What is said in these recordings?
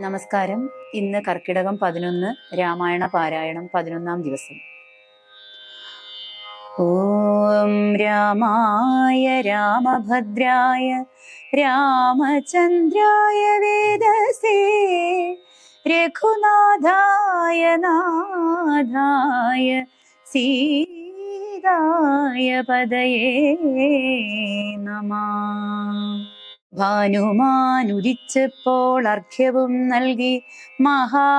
നമസ്കാരം. ഇന്ന് കർക്കിടകം 11 രാമായണ പാരായണം 11-ാം ദിവസം. ഓം രാമായ രാമഭദ്രായ രാമചന്ദ്രായ വേദസേ രഘുനാഥായ നാഥായ സീതായ പദയേ നമഃ. ഭാനുമാനുദിച്ചപ്പോൾ അർഘ്യവും നൽകി മഹാകാനനമാർഗേ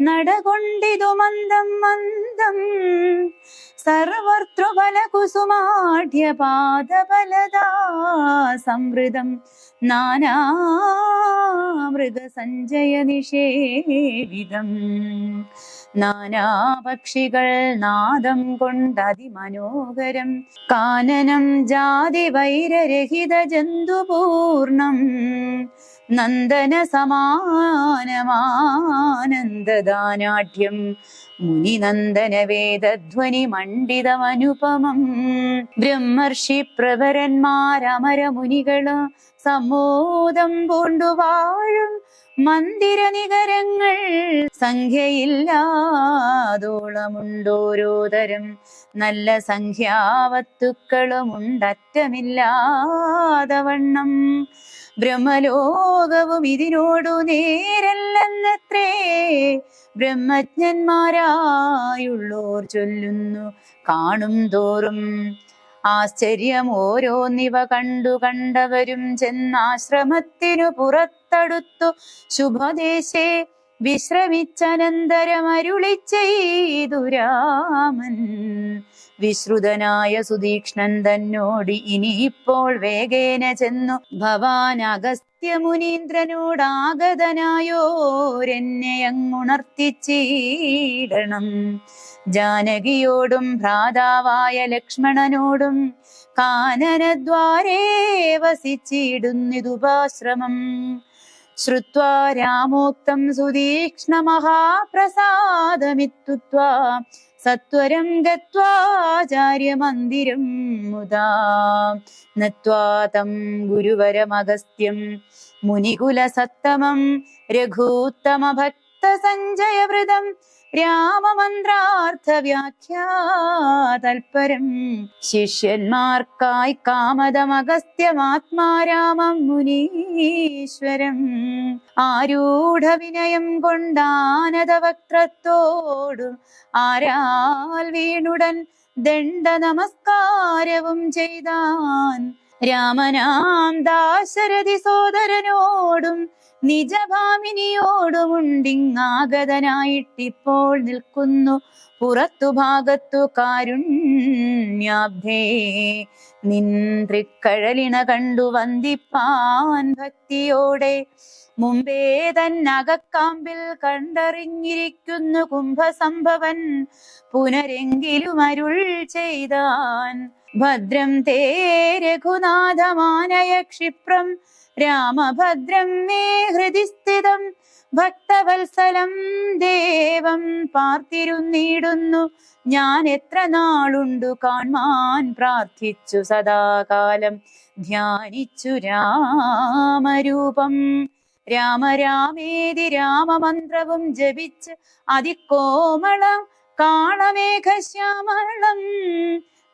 നടകൊണ്ടിതു മന്ദം മന്ദം സർവർതൃഫലകുസുമാഢ്യപാദഫലദാ സംവൃതം നാനാമൃഗസഞ്ജയ നിഷേവിതം. നാനാപക്ഷികൾ നാദം കൊണ്ടതിമനോഹരം കാനനം ജാതി വൈരരഹിത ജന്തുപൂർണം നന്ദന സമാനമാനന്ദദാനാഢ്യം മുനിനന്ദന വേദധ്വനി മണ്ഡിതമനുപമം. ബ്രഹ്മർഷി പ്രവരന്മാരമരമുനികള് സമ്മോദം പൂണ്ടുവാഴും മന്ദിര നികരങ്ങൾ സംഖ്യയില്ലാതോളമുണ്ടോരോ തരം നല്ല സംഖ്യാവത്തുക്കളുമുണ്ടറ്റമില്ലാതവണ്ണം. ബ്രഹ്മലോകവും ഇതിനോടു നേരല്ലെന്നത്രേ ബ്രഹ്മജ്ഞന്മാരായുള്ളോർ ചൊല്ലുന്നു കാണും തോറും. ആശ്ചര്യം ഓരോന്നിവ കണ്ടു കണ്ടവരും ചെന്നാശ്രമത്തിനു പുറത്തടുത്തു ശുഭദേശേ വിശ്രമിച്ചനന്തരമരുളി ചെയ്തു രാമൻ. വിശ്രുതനായ സുതീക്ഷ്ണൻ തന്നോട് ഇനിയിപ്പോൾ വേഗേന ചെന്നു ഭവാൻ അഗസ്ത്യ മുനീന്ദ്രനോടാഗതനായോരെന്നെ അങ്ങുണർത്തിച്ചിടണം. ജാനകിയോടും ഭ്രാതാവായ ലക്ഷ്മണനോടും കാനനദ്വാരേ വസിച്ചിടുന്നിതുപാശ്രമം. ശ്രുത്വാ രാമോക്തം സുതീക്ഷ്ണ മഹാപ്രസാദമിത്യുക്ത്വാ സത്വരം ഗത്വാചാര്യമന്ദിരം മുദാ നത്വാ തം ഗുരുവരമഗസ്ത്യം മുനികുലസത്തമം രഘൂത്തമ ഭക്ത സഞ്ജയവൃതം രാമമന്ത്രാർത്ഥ വ്യാഖ്യാതൽപരം. ശിഷ്യന്മാർക്കായി കാമദമഗസ്ത്യമാത്മാരാമം മുനീശ്വരം. ആരൂഢ വിനയം കൊണ്ടാനദവക്ത്രത്തോടും ആരാൽ വീണുടൻ ദണ്ഡ നമസ്കാരവും ചെയ്താൻ. രാമനാം ദാശരഥി സോദരനോടും നിജഭാമിനിയോടുമുണ്ടിങ്ങാഗതനായിട്ടിപ്പോൾ നിൽക്കുന്നു പുറത്തു ഭാഗത്തു കാരുണ്യാബ്ധേ. നിൻ തൃക്കഴലിണ കണ്ടു വന്ദിപ്പാൻ ഭക്തിയോടെ മുമ്പേ തന്നകക്കാമ്പിൽ കണ്ടറിഞ്ഞിരിക്കുന്നു കുംഭസംഭവൻ. പുനരെങ്കിലും അരുൾ ചെയ്താൻ. ഭദ്രം തേ രഘുനാഥമാനയ ക്ഷിപ്രം രാമഭദ്രം മേ ഹൃദി സ്ഥിതം. ഭക്തവത്സലം ദേവം പാർത്തിരുന്നിടുന്നു ഞാൻ എത്ര നാളുണ്ടു കാൺമാൻ. പ്രാർത്ഥിച്ചു സദാകാലം ധ്യാനിച്ചു രാമരൂപം. രാമരാമേതി രാമമന്ത്രവും ജപിച്ച് അതികോമളം കാളമേഘശ്യാമളം.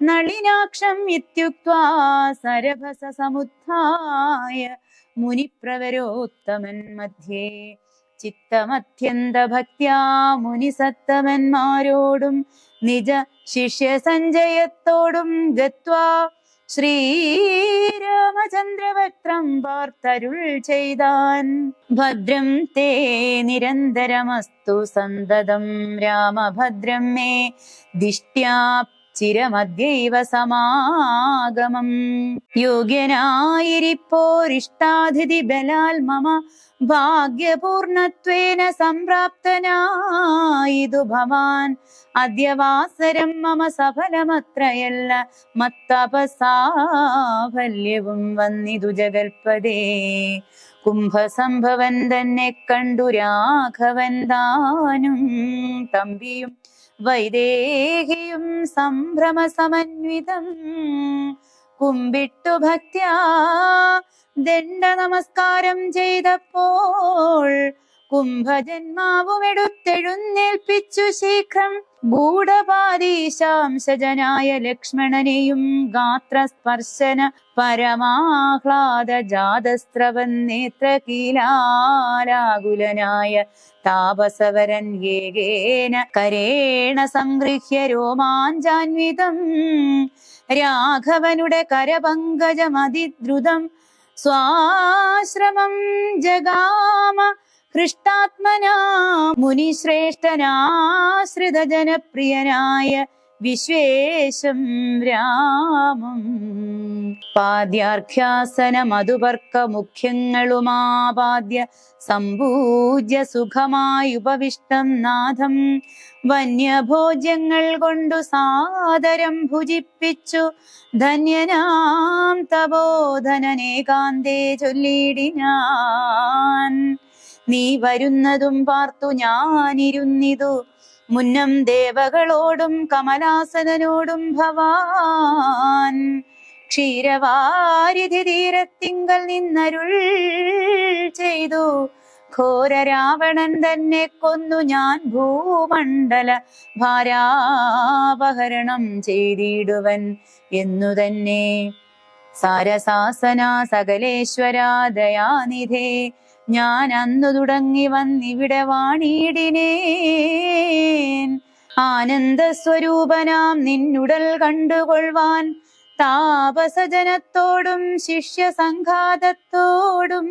നളിനാക്ഷം ഇത്യുക്ത്വാ സരഭസ സമുദ്ധായ മുനിപ്രവരോത്തമൻ മധ്യേ. ചിത്തമത്യന്ത ഭക്ത്യാ മുനിസത്തമന്മാരോടും നിജ ശിഷ്യ സഞ്ജയത്തോടും ഗത്വാ ശ്രീരാമചന്ദ്രവക്ത്രം പാർത്തരുൾ ചെയ്താൻ. ഭദ്രം തേ നിരന്തരമസ്തു സന്തതം രാമഭദ്രം മേ ദിഷ്ട്യാ ചിരമദ്യൈവ സമാഗമം. യോഗ്യനായിരിപ്പോരിഷ്ടാതിഥി ബലാൽ മമ ഭാഗ്യപൂർണത്വേന സംപ്രാപ്തനായിതു ഭവാൻ. അദ്യവാസരം മമ സഫലമത്രയല്ല മത്തപസാഫല്യവും വന്നിതു ജഗൽപദേ. കുംഭസംഭവൻ തന്നെ കണ്ടു രാഘവൻ താനും തമ്പിയും വൈദേഹിയും സംഭ്രമ സമന്വിതം കുമ്പിട്ടു ഭക്ത്യാ ദണ്ഡ നമസ്കാരം ചെയ്തപ്പോൾ കുംഭജന്മാവുമെടുത്തെഴുന്നേൽപ്പിച്ചു ശീഘ്രം ഗൂഢപാദീശാംശജനായ ലക്ഷ്മണനെയും ഗാത്രസ്പർശന പരമാഹ്ലാദ ജാതസ്രവൻ നേത്രകീലാലാകുലനായ താപസവരൻ ഏകേന കരേണ സംഗൃഹ്യ രോമാഞ്ചാന്വിതം രാഘവനുടെ കരപങ്കജമതിദ്രുതം സ്വാശ്രമം ജഗാമ ഹൃഷ്ടാത്മനാ മുനിശ്രേഷ്ഠനാശ്രിത ജനപ്രിയനായ വിശ്വേശം രാമം. പാദ്യാർഘ്യാസന മധുപർക്ക മുഖ്യങ്ങളുമാപാദ്യ സമ്പൂജ്യ സുഖമായുപവിഷ്ടം നാഥം വന്യഭോജ്യങ്ങൾ കൊണ്ടു സാദരം ഭുജിപ്പിച്ചു ധന്യനാം തപോധനനേകാന്തേ ചൊല്ലിടിനാൻ. നീ വരുന്നതും പാർത്തു ഞാനിരുന്നിതു മുന്നം ദേവകളോടും കമലാസനോടും ഭവാൻ ക്ഷീരവാരിധി തീരത്തിങ്കൽ നിന്നരുൾ ചെയ്തു ഘോര രാവണൻ തന്നെ കൊന്നു ഞാൻ ഭൂമണ്ഡല ഭാരാപഹരണം ചെയ്തിടുവൻ എന്നു തന്നെ. സാരസാസന സകലേശ്വരാ ദയാനിധേ ഞാൻ അന്നു തുടങ്ങി വന്നിവിടെ വാണിടിനേൻ. ആനന്ദസ്വരൂപനാം നിന്നുടൽ കണ്ടുകൊള്ളുവാൻ താപസജനത്തോടും ശിഷ്യസംഘാതത്തോടും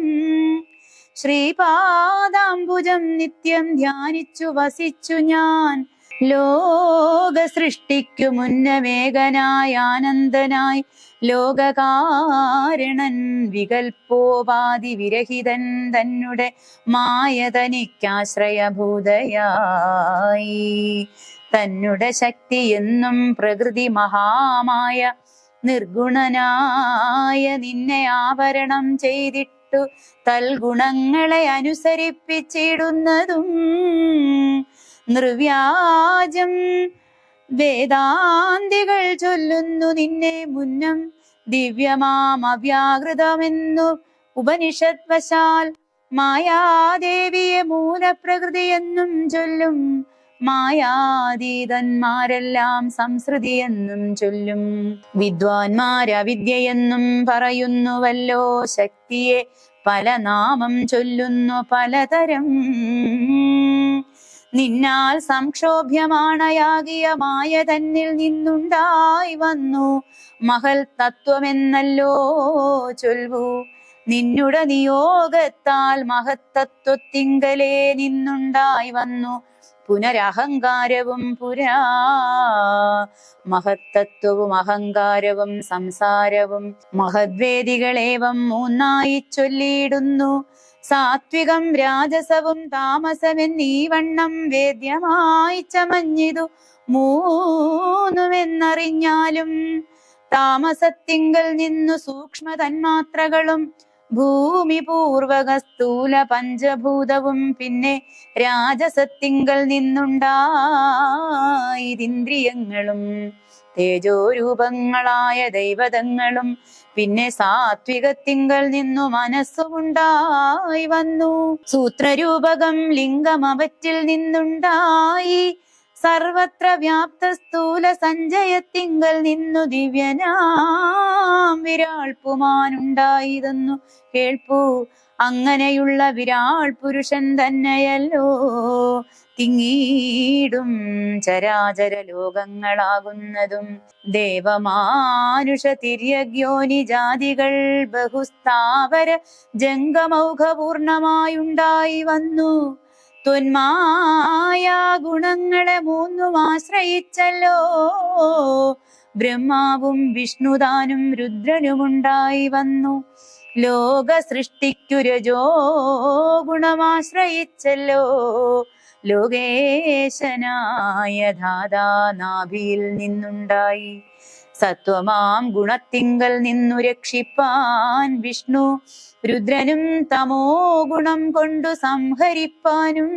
ശ്രീപാദാംബുജം നിത്യം ധ്യാനിച്ചു വസിച്ചു ഞാൻ. ലോക സൃഷ്ടിക്കു മുന്നമേകനായ ആനന്ദനായി ലോകകാരണൻ വികൽപ്പോപാധി വിരഹിതൻ തന്നെ മായ തനിക്കാശ്രയഭൂതയായി. തന്നെ ശക്തി എന്നും പ്രകൃതി മഹാമായ നിർഗുണനായ നിന്നെ ആവരണം ചെയ്തിട്ടു തൽഗുണങ്ങളെ അനുസരിപ്പിച്ചിടുന്നതും നിർവ്യാജം വേദാന്തികൾ ചൊല്ലുന്നു നിന്നെ മുന്നം ദിവ്യമാം അവ്യാകൃതമെന്നു ഉപനിഷത് വശാൽ മായാദേവിയെ മൂലപ്രകൃതി എന്നും ചൊല്ലും. മായാതീതന്മാരെല്ലാം സംസൃതി എന്നും ചൊല്ലും. വിദ്വാൻമാരവിദ്യയെന്നും പറയുന്നുവല്ലോ ശക്തിയെ പല നാമം ചൊല്ലുന്നു പലതരം. നിന്നാൽ സംക്ഷോഭ്യമാണയാകിയ മായ തന്നിൽ നിന്നുണ്ടായി വന്നു മഹൽ തത്വമെന്നല്ലോ ചൊൽവു. നിന്നുടെ നിയോഗത്താൽ മഹത്തത്വത്തിങ്കലേ നിന്നുണ്ടായി വന്നു പുനരഹങ്കാരവും പുരാ. മഹത്തത്വവും അഹങ്കാരവും സംസാരവും മഹദ്വേദികളേവം മൂന്നായി ചൊല്ലിയിടുന്നു. സാത്വികം രാജസവും താമസമെന്നീ വണ്ണം വേദ്യമായി ചമഞ്ഞിതു മൂന്നുമെന്നറിഞ്ഞാലും താമസത്തിങ്കൽ നിന്നു സൂക്ഷ്മ തന്മാത്രകളും ഭൂമി പൂർവക സ്ഥൂല പഞ്ചഭൂതവും പിന്നെ രാജസത്തിങ്കൽ നിന്നുണ്ടായിന്ദ്രിയങ്ങളും തേജോരൂപങ്ങളായ ദൈവതങ്ങളും പിന്നെ സാത്വികത്തിങ്കൽ നിന്നു മനസ്സുമുണ്ടായി വന്നു. സൂത്രരൂപകം ലിംഗം അവറ്റിൽ നിന്നുണ്ടായി സർവത്ര വ്യാപ്ത സ്ഥൂല സഞ്ചയത്തിങ്കൽ നിന്നു ദിവ്യനാം വിരാൾ പുമാനുണ്ടായതെന്നു കേൾപ്പൂ. അങ്ങനെയുള്ള വിരാൾ പുരുഷൻ തന്നെയല്ലോ തിങ്ങീടും ചരാചര ലോകങ്ങളാകുന്നതും. ദേവമാനുഷ തിര്യഗ്യോനി ജാതികൾ ബഹുസ്ഥാവര ജംഗമൗഘപൂർണമായുണ്ടായി വന്നു. ത്വന്മായ ഗുണങ്ങളെ മൂന്നും ആശ്രയിച്ചല്ലോ ബ്രഹ്മാവും വിഷ്ണുതാനും രുദ്രനുമുണ്ടായി വന്നു. ലോക സൃഷ്ടിക്കു രജോ ഗുണമാശ്രയിച്ചല്ലോ ലോകേശനായ ധാതാ നാഭിയിൽ നിന്നുണ്ടായി. സത്വമാം ഗുണത്തിങ്കൽ നിന്നു രക്ഷിപ്പാൻ വിഷ്ണു രുദ്രനും തമോ ഗുണം കൊണ്ടു സംഹരിപ്പാനും.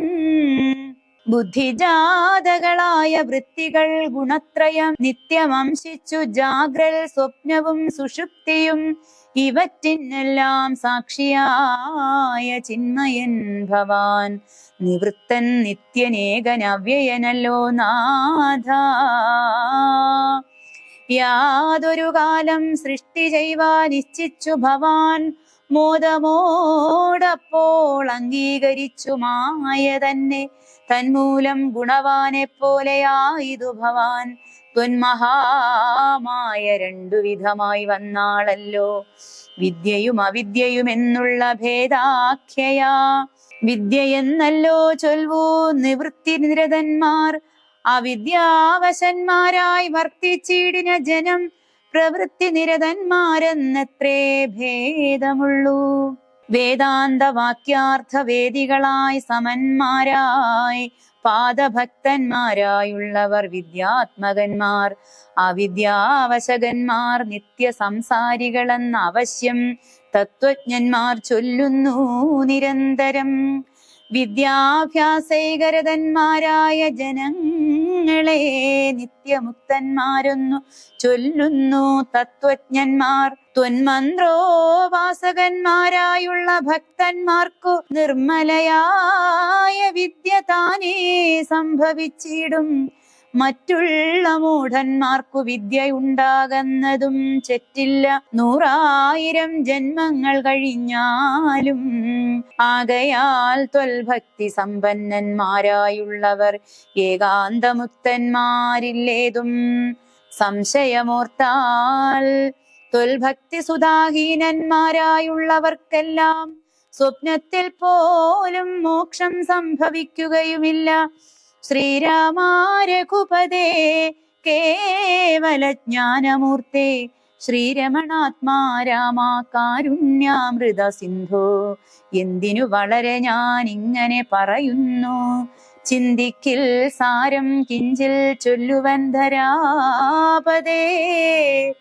ബുദ്ധിജാതകളായ വൃത്തികൾ ഗുണത്രയം നിത്യമംശിച്ചു ജാഗ്രൽ സ്വപ്നവും സുഷുപ്തിയും ഇവറ്റിനെല്ലാം സാക്ഷിയായ ചിന്മയൻ ഭവാൻ. നിവൃത്തൻ നിത്യനേകൻ അവ്യയനല്ലോ നാഥ. യാതൊരു കാലം സൃഷ്ടി ചെയ്യുവാൻ ഇച്ഛിച്ചു ഭവാൻ. മോദമോടപ്പോൾ അംഗീകരിച്ചു മായ തന്നെ. തന്മൂലം ഗുണവാനെ പോലെയായിതു ഭവാൻ. ത്വന്മഹാമായ രണ്ടു വിധമായി വന്നാളല്ലോ. വിദ്യയും അവിദ്യയും എന്നുള്ള ഭേദാഖ്യയാ. വിദ്യയെന്നല്ലോ ചൊൽവൂ നിവൃത്തി നിരതന്മാർ. അവിദ്യാവശന്മാരായി വർത്തിച്ചിടിന ജനം പ്രവൃത്തി നിരതന്മാരെന്നത്രേ ഭേദമുള്ളൂ. വേദാന്ത വാക്യാർത്ഥ വേദികളായി സമന്മാരായി പാദഭക്തന്മാരായുള്ളവർ വിദ്യാത്മകന്മാർ. അവിദ്യാവശകന്മാർ നിത്യ സംസാരികളെന്ന് അവശ്യം തത്വജ്ഞന്മാർ ചൊല്ലുന്നു നിരന്തരം. വിദ്യാഭ്യാസൈകരതന്മാരായ ജനങ്ങളെ നിത്യമുക്തന്മാരെന്നു ചൊല്ലുന്നു തത്വജ്ഞന്മാർ. ത്വന്മന്ത്രോപാസകന്മാരായുള്ള ഭക്തന്മാർക്കു നിർമ്മലയായ വിദ്യ താനേ സംഭവിച്ചിടും. മറ്റുള്ള മൂഢന്മാർക്കു വിദ്യയുണ്ടാകുന്നതും ചെറ്റില്ല 100,000 ജന്മങ്ങൾ കഴിഞ്ഞാലും. ആകയാൽ ത്വൽഭക്തി സമ്പന്നന്മാരായുള്ളവർ ഏകാന്തമുക്തന്മാരില്ലേതും സംശയമോർത്താൽ. ത്വൽഭക്തി സുധാഹീനന്മാരായുള്ളവർക്കെല്ലാം സ്വപ്നത്തിൽ പോലും മോക്ഷം സംഭവിക്കുകയുമില്ല. ശ്രീരാമ രഘുപതേ കേവല ജ്ഞാനമൂർത്തേ ശ്രീരമണാത്മാ രാമ കാരുണ്യാമൃത സിന്ധോ. എന്തിനു വളരെ ഞാൻ ഇങ്ങനെ പറയുന്നു, ചിന്തിക്കിൽ സാരം കിഞ്ചിൽ ചൊല്ലുവൻ ധരാപതേ.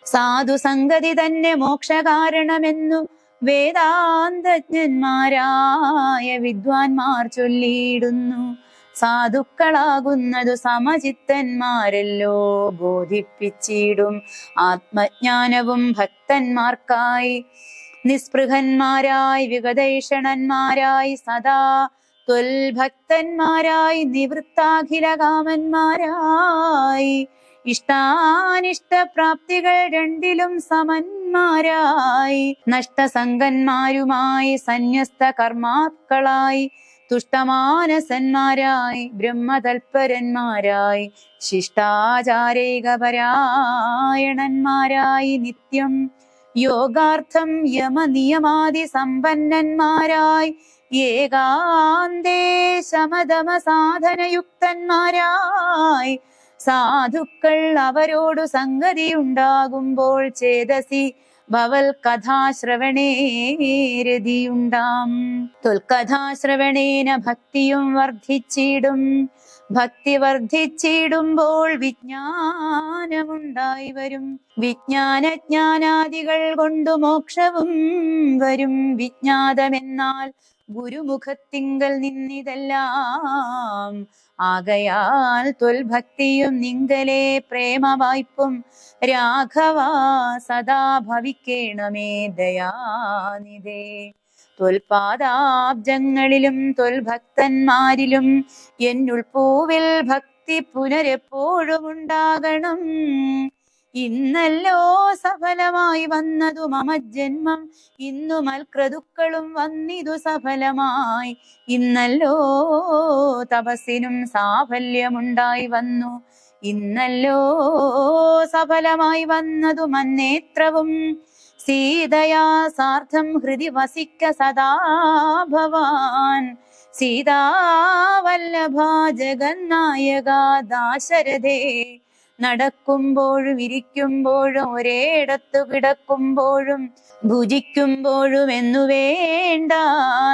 സാധുസംഗതി തന്നെ മോക്ഷകാരണമെന്നു വേദാന്തജ്ഞന്മാരായ വിദ്വാൻമാർ ചൊല്ലിയിടുന്നു. സാധുക്കളാകുന്നതു സമചിത്തന്മാരല്ലോ ബോധിപ്പിച്ചിടും. ആത്മജ്ഞാനവും ഭക്തന്മാർക്കായി നിസ്പൃഹന്മാരായി വിഗതൈഷണന്മാരായി സദാ ത്വൽഭക്തന്മാരായി നിവൃത്താഖിലകാമന്മാരായി ഇഷ്ടാനിഷ്ടപ്രാപ്തികൾ രണ്ടിലും സമന്മാരായി നഷ്ടസംഗന്മാരുമായി സന്യസ്ത കർമാക്കളായി തുഷ്ടമാനസന്മാരായി ബ്രഹ്മതൽപരന്മാരായി ശിഷ്ടാചാരൈകപരായണന്മാരായി നിത്യം യോഗാർത്ഥം യമനിയമാദി സമ്പന്നന്മാരായി ഏകാന്തേ ശമദമ സാധനയുക്തന്മാരായി സാധുക്കൾ അവരോടു സംഗതി ഉണ്ടാകുമ്പോൾ ചേതസി ഭവൽ കഥാശ്രവണേ രതിയുണ്ടാം. ത്വൽകഥാശ്രവണേന ഭക്തിയും വർദ്ധിച്ചിടും. ഭക്തി വർദ്ധിച്ചിടുമ്പോൾ വിജ്ഞാനമുണ്ടായി വരും. വിജ്ഞാനജ്ഞാനാദികൾ കൊണ്ടു മോക്ഷവും വരും. വിജ്ഞാതമെന്നാൽ ഗുരുമുഖത്തിങ്കൽ നിന്നിതെല്ലാം. ആകയാൽ ത്വൽഭക്തിയും നിങ്കലെ പ്രേമവായ്പും രാഘവ സദാ ഭവിക്കേണമേ ദയാനിധേ. ത്വൽപാദാബ്ജങ്ങളിലും ത്വൽഭക്തന്മാരിലും എന്നുൾപ്പൂവിൽ ഭക്തി പുനരെപ്പോഴും ഉണ്ടാകണം. ഇന്നല്ലോ സഫലമായി വന്നതു മമ ജന്മം. ഇന്നു മൽക്രതുക്കളും വന്നിതു സഫലമായി. ഇന്നല്ലോ തപസ്സിനും സാഫല്യമുണ്ടായി വന്നു. ഇന്നല്ലോ സഫലമായി വന്നതു മന്നേത്രവും. സീതയാ സാർദ്ധം ഹൃദി വസിക്ക സദാ ഭവാൻ. സീതാവല്ലഭ ജഗന്നായക ദാശരഥേ. നടക്കുമ്പോഴും ഇരിക്കുമ്പോഴും ഒരേടത്തു കിടക്കുമ്പോഴും ഭുജിക്കുമ്പോഴും എന്നു വേണ്ട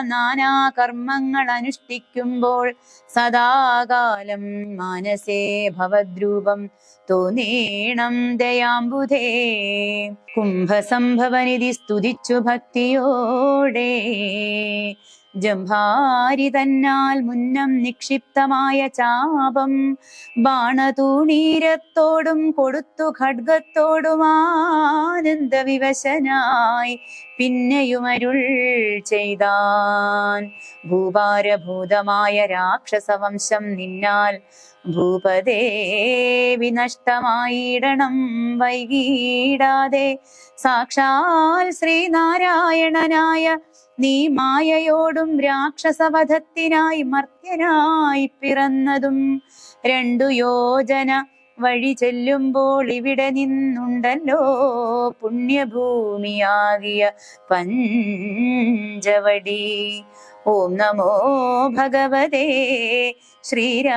നാനാ കർമ്മങ്ങൾ അനുഷ്ഠിക്കുമ്പോൾ സദാകാലം മാനസേ ഭവദ്രൂപം തോന്നേണം ദയാംബുധേ. കുംഭസംഭവനിധി സ്തുതിച്ചു ഭക്തിയോടെ ജംഭാരി തന്നാൽ മുന്നം നിക്ഷിപ്തമായ ചാപം ബാണതൂണീരത്തോടും കൊടുത്തു ഖഡ്ഗത്തോടും ആനന്ദവിവശനായി പിന്നെയുമരുൾ ചെയ്താൻ. ഭൂഭാരഭൂതമായ രാക്ഷസവംശം നിന്നാൽ ഭൂപതേ വിനഷ്ടമായിടണം വൈകിടാതെ. സാക്ഷാൽ ശ്രീനാരായണനായ നീ മായയോടും രാക്ഷസവധത്തിനായി മർത്യനായി പിറന്നതും 2 യോജന വഴി ചെല്ലുമ്പോൾ ഇവിടെ നിന്നുണ്ടല്ലോ പുണ്യഭൂമിയാകിയ പഞ്ചവടി. ഓം നമോ ഭഗവതേ ശ്രീരാമചന്ദ്രായ.